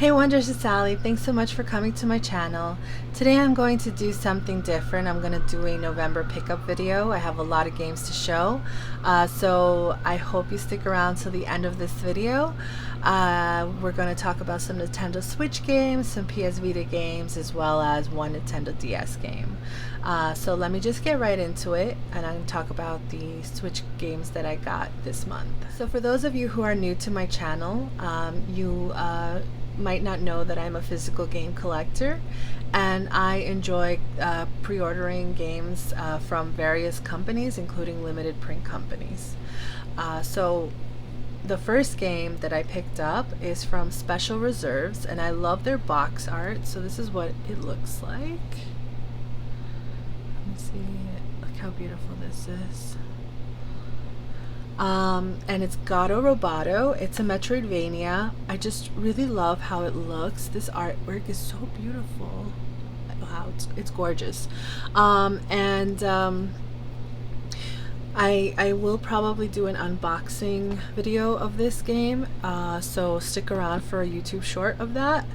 Hey Wonders, it's Alie. Thanks so much for coming to my channel. Today I'm going to do something different. I'm going to do a November pickup video. I have a lot of games to show, so I hope you stick around till the end of this video. We're going to talk about some Nintendo Switch games, some PS Vita games, as well as one Nintendo DS game. So let me just get right into it, and I'm going to talk about the Switch games that I got this month. So for those of you who are new to my channel, you might not know that I'm a physical game collector, and I enjoy pre-ordering games from various companies, including limited print companies. So the first game that I picked up is from Special Reserves, and I love their box art. So this is what it looks like. Let me see. Look how beautiful this is. And it's Gato Roboto. It's a Metroidvania. I just really love how it looks. This artwork is so beautiful. Wow, it's gorgeous. I will probably do an unboxing video of this game, so stick around for a YouTube short of that.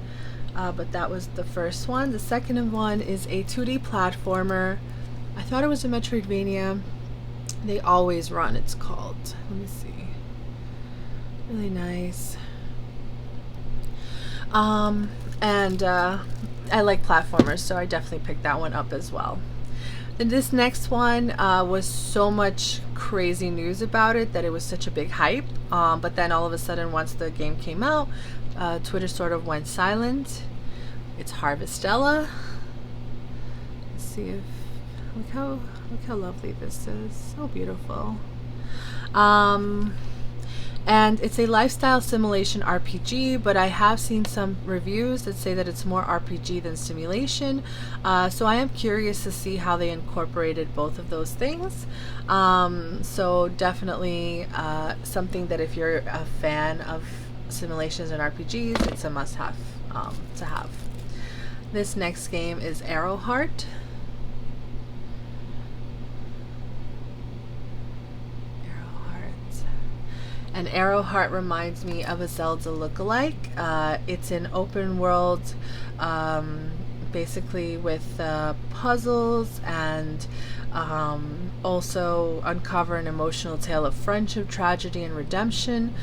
But that was the first one. The second one is a 2D platformer. I thought it was a Metroidvania. They Always Run, it's called. Let me see. Really nice. I like platformers, so I definitely picked that one up as well. Then this next one was so much crazy news about it that it was such a big hype. But then all of a sudden, once the game came out, Twitter sort of went silent. It's Harvestella. Let's see if look how lovely this is. So beautiful. And it's a lifestyle simulation RPG, but I have seen some reviews that say that it's more RPG than simulation. So I am curious to see how they incorporated both of those things. So definitely something that if you're a fan of simulations and RPGs, it's a must-have to have. This next game is Arrowheart. And Arrowheart reminds me of a Zelda lookalike. It's an open world, basically with puzzles and also uncover an emotional tale of friendship, tragedy, and redemption.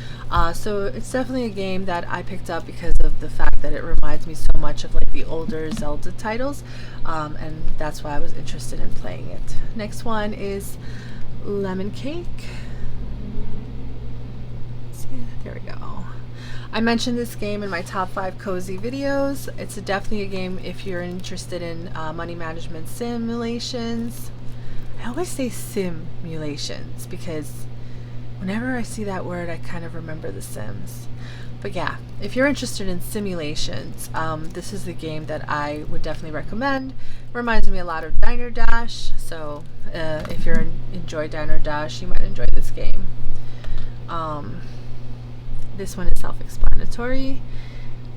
So it's definitely a game that I picked up because of the fact that it reminds me so much of like the older Zelda titles, and that's why I was interested in playing it. Next one is Lemon Cake. There we go. I mentioned this game in my top 5 cozy videos. It's definitely a game if you're interested in money management simulations. I always say simulations because whenever I see that word, I kind of remember The Sims. But yeah, if you're interested in simulations, this is the game that I would definitely recommend. Reminds me a lot of Diner Dash, so if you enjoy Diner Dash, you might enjoy this game. This one is self-explanatory.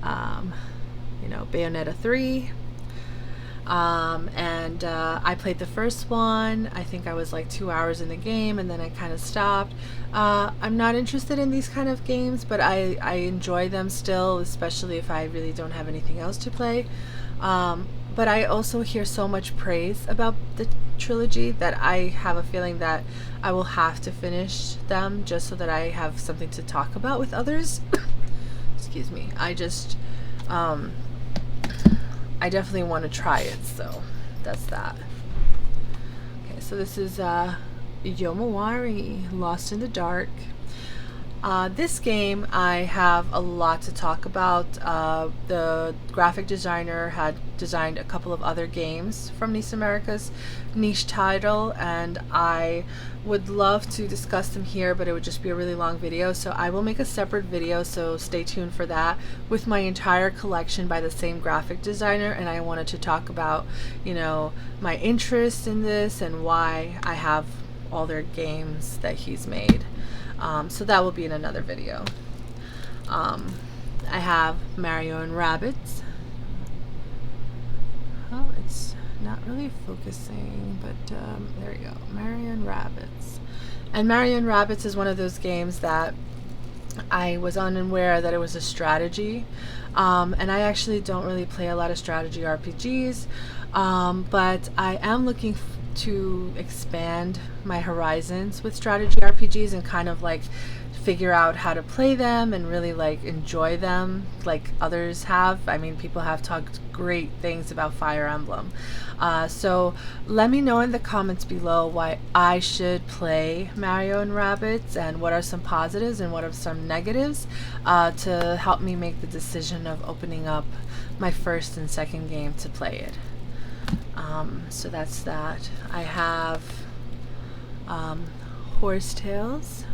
Bayonetta 3. I played the first one. I think I was like 2 hours in the game, and then I kind of stopped. I'm not interested in these kind of games, but I enjoy them still, especially if I really don't have anything else to play. But I also hear so much praise about the trilogy that I have a feeling that I will have to finish them just so that I have something to talk about with others. Excuse me. I definitely want to try it, so that's that. Okay, so this is Yomawari, Lost in the Dark. This game I have a lot to talk about. The graphic designer had designed a couple of other games from Nice America's niche title, and I would love to discuss them here, but it would just be a really long video, so I will make a separate video, so stay tuned for that, with my entire collection by the same graphic designer. And I wanted to talk about, my interest in this and why I have all their games that he's made. So that will be in another video. I have Mario and Rabbids. Oh, it's not really focusing, but there we go. Mario and Rabbids. And Mario and Rabbids is one of those games that I was unaware that it was a strategy, and I actually don't really play a lot of strategy RPGs, but I am looking to expand my horizons with strategy RPGs and kind of like figure out how to play them and really like enjoy them like others have. I mean, people have talked great things about Fire Emblem. So let me know in the comments below why I should play Mario and Rabbids, and what are some positives and what are some negatives, to help me make the decision of opening up my first and second game to play it. So that's that. I have Horsetails.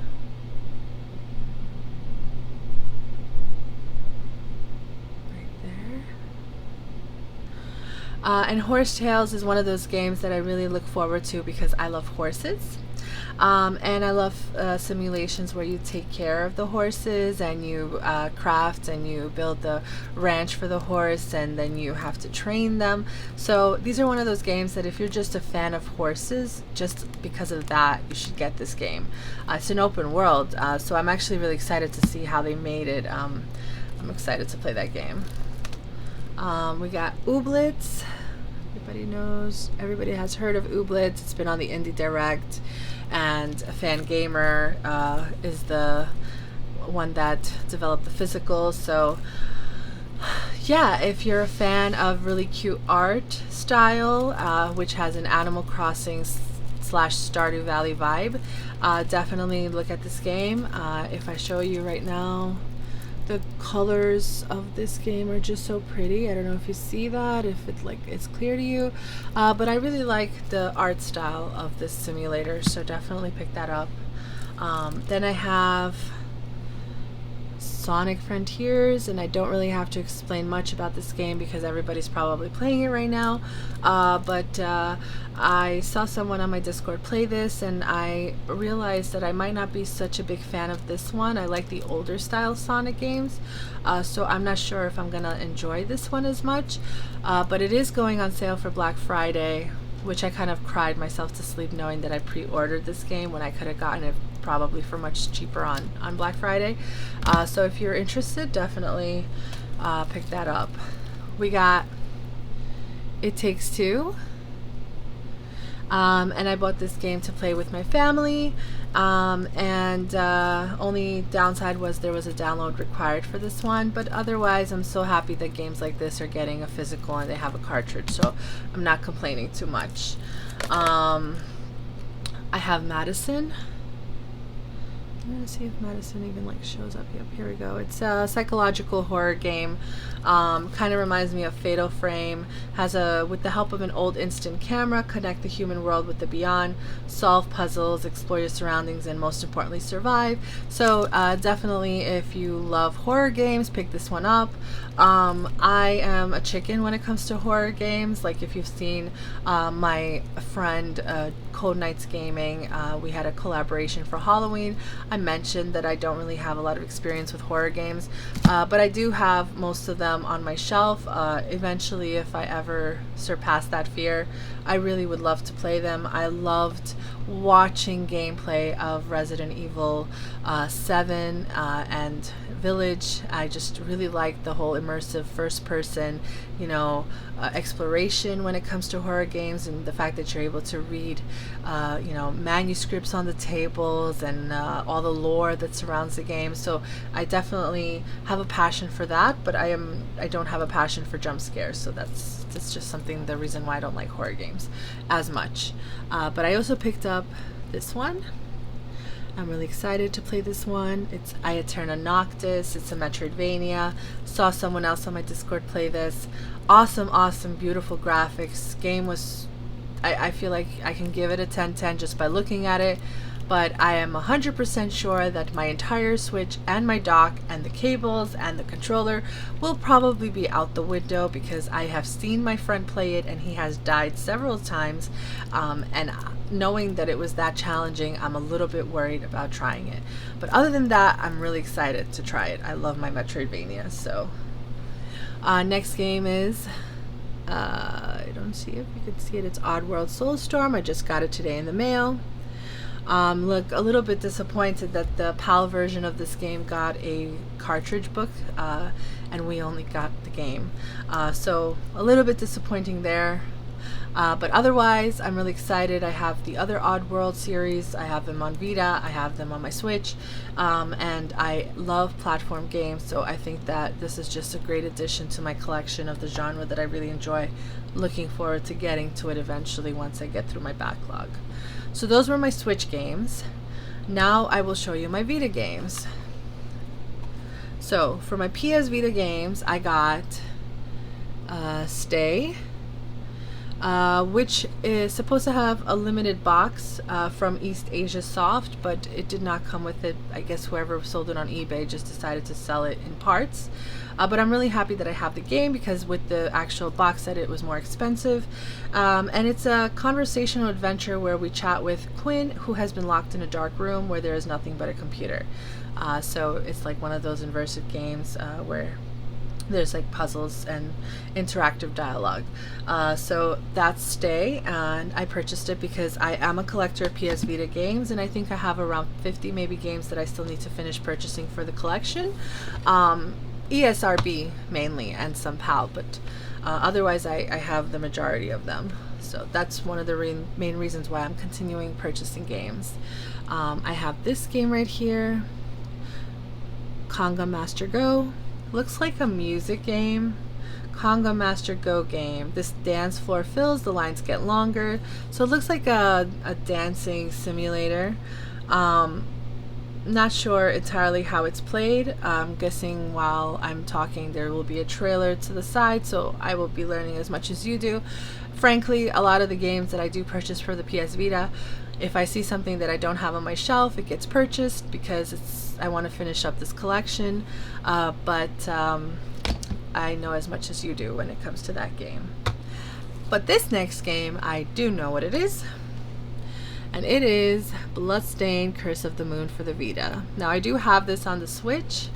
And Horsetails is one of those games that I really look forward to because I love horses. And I love simulations where you take care of the horses and you craft and you build the ranch for the horse, and then you have to train them. So these are one of those games that if you're just a fan of horses, just because of that, you should get this game. It's an open world, so I'm actually really excited to see how they made it. I'm excited to play that game. We got Ooblets. Everybody has heard of Ooblets. It's been on the Indie Direct, and Fangamer is the one that developed the physical. So yeah, if you're a fan of really cute art style, which has an Animal Crossing / Stardew Valley vibe, definitely look at this game. If I show you right now, the colors of this game are just so pretty. I don't know if you see that, if it's clear to you, but I really like the art style of this simulator, so definitely pick that up. Then I have Sonic Frontiers, and I don't really have to explain much about this game because everybody's probably playing it right now, but I saw someone on my Discord play this, and I realized that I might not be such a big fan of this one. I like the older style Sonic games, so I'm not sure if I'm gonna enjoy this one as much, but it is going on sale for Black Friday, which I kind of cried myself to sleep knowing that I pre-ordered this game when I could have gotten it probably for much cheaper on Black Friday. So if you're interested, definitely pick that up. We got It Takes Two. And I bought this game to play with my family, and only downside was there was a download required for this one, but otherwise I'm so happy that games like this are getting a physical and they have a cartridge, so I'm not complaining too much. I have Madison. I'm gonna see if Madison even shows up. Yep, here we go. It's a psychological horror game. Kind of reminds me of Fatal Frame. With the help of an old instant camera, connect the human world with the beyond, solve puzzles, explore your surroundings, and most importantly, survive. So definitely, if you love horror games, pick this one up. I am a chicken when it comes to horror games. Like if you've seen my friend Cold Nights Gaming, we had a collaboration for Halloween. I mentioned that I don't really have a lot of experience with horror games, but I do have most of them on my shelf. Eventually, if I ever surpass that fear, I really would love to play them. I loved watching gameplay of Resident Evil 7 and Village. I just really like the whole immersive first person, exploration when it comes to horror games, and the fact that you're able to read manuscripts on the tables and all the lore that surrounds the game. So I definitely have a passion for that, but I don't have a passion for jump scares, so that's just the reason why I don't like horror games as much. But I also picked up this one. I'm really excited to play this one. It's Aeterna Noctis. It's a Metroidvania. Saw someone else on my Discord play this. Awesome, beautiful graphics. Game was, I feel like I can give it a 10/10 just by looking at it, but I am 100% sure that my entire Switch and my dock and the cables and the controller will probably be out the window because I have seen my friend play it and he has died several times, and knowing that it was that challenging, I'm a little bit worried about trying it. But other than that, I'm really excited to try it. I love my Metroidvania. So next game is I don't see if you can see it. It's Oddworld Soulstorm. I just got it today in the mail. Look, a little bit disappointed that the PAL version of this game got a cartridge book, and we only got the game. So a little bit disappointing there. But otherwise, I'm really excited. I have the other Oddworld series. I have them on Vita. I have them on my Switch. And I love platform games, so I think that this is just a great addition to my collection of the genre that I really enjoy. Looking forward to getting to it eventually once I get through my backlog. So those were my Switch games. Now I will show you my Vita games. So for my PS Vita games, I got Stay, which is supposed to have a limited box from East Asia Soft, but it did not come with it. I guess whoever sold it on eBay just decided to sell it in parts. But I'm really happy that I have the game, because with the actual box set it was more expensive. And it's a conversational adventure where we chat with Quinn, who has been locked in a dark room where there is nothing but a computer. So it's like one of those immersive games where there's like puzzles and interactive dialogue. So that's Stay, and I purchased it because I am a collector of PS Vita games, and I think I have around 50 maybe games that I still need to finish purchasing for the collection. ESRB mainly, and some PAL, but otherwise I have the majority of them. So that's one of the main reasons why I'm continuing purchasing games. I have this game right here, Conga Master Go. Looks like a music game. Conga Master Go game. This dance floor fills, the lines get longer. So it looks like a dancing simulator. Not sure entirely how it's played. I'm guessing while I'm talking there will be a trailer to the side, so I will be learning as much as you do. Frankly, a lot of the games that I do purchase for the PS Vita, if I see something that I don't have on my shelf, it gets purchased because I want to finish up this collection. But I know as much as you do when it comes to that game. But this next game, I do know what it is. And it is Bloodstained Curse of the Moon for the Vita. Now I do have this on the Switch,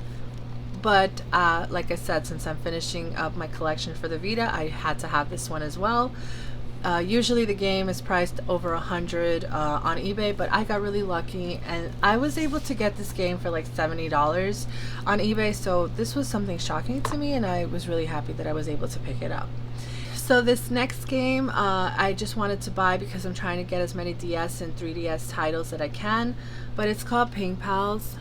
but like I said, since I'm finishing up my collection for the Vita, I had to have this one as well. Usually the game is priced over $100 on eBay, but I got really lucky and I was able to get this game for like $70 on eBay, so this was something shocking to me, and I was really happy that I was able to pick it up. So this next game I just wanted to buy because I'm trying to get as many DS and 3DS titles that I can, but it's called Ping Pals,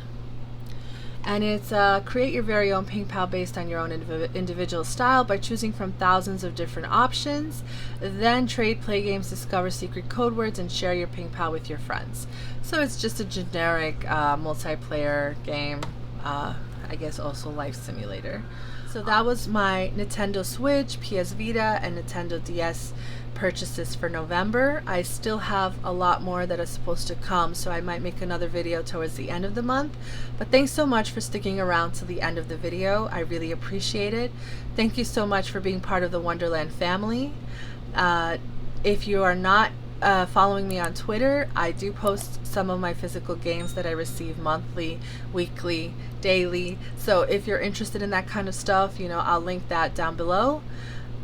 and it's create your very own Ping Pal based on your own individual style by choosing from thousands of different options. Then trade, play games, discover secret code words, and share your Ping Pal with your friends. So it's just a generic multiplayer game, I guess also life simulator. So that was my NintendoSwitch, PS Vita, and Nintendo DS purchases for November. I still have a lot more that are supposed to come, so I might make another video towards the end of the month. But thanks so much for sticking around to the end of the video. I really appreciate it. Thank you so much for being part of the Wonderland family. If you are not following me on Twitter, I do post some of my physical games that I receive monthly, weekly, daily. So if you're interested in that kind of stuff, you know, I'll link that down below.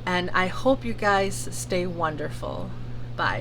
And I hope you guys stay wonderful. Bye.